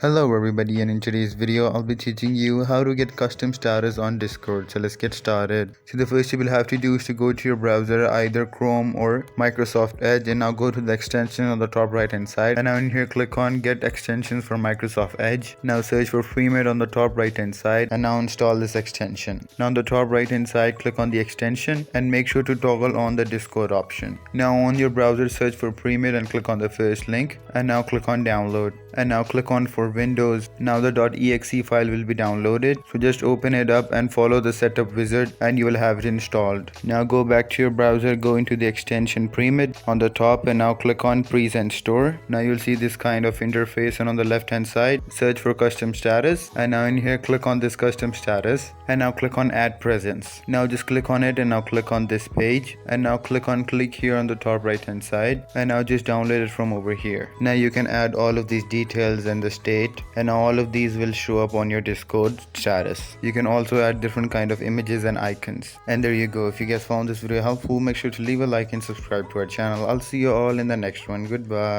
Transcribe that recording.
Hello everybody, and in today's video I'll be teaching you how to get custom status on Discord. So let's get started. So the first you will have to do is to go to your browser, either Chrome or Microsoft Edge, and now go to the extension on the top right hand side, and now in here click on get extensions for Microsoft Edge. Now search for FreeMate on the top right hand side and now install this extension. Now on the top right hand side click on the extension and make sure to toggle on the Discord option. Now on your browser search for FreeMate and click on the first link and now click on download, and now click on for Windows. Now the .exe file will be downloaded, so just open it up and follow the setup wizard and you will have it installed. Now go back to your browser, go into the extension Premid on the top and now click on Present Store. Now you'll see this kind of interface, and on the left hand side search for custom status, and now in here click on this custom status and now click on add presence. Now just click on it and now click on this page and now click here on the top right hand side and now just download it from over here. Now you can add all of these details and the state, and all of these will show up on your Discord status. You can also add different kind of images and icons. And there you go. If you guys found this video helpful, make sure to leave a like and subscribe to our channel. I'll see you all in the next one. Goodbye.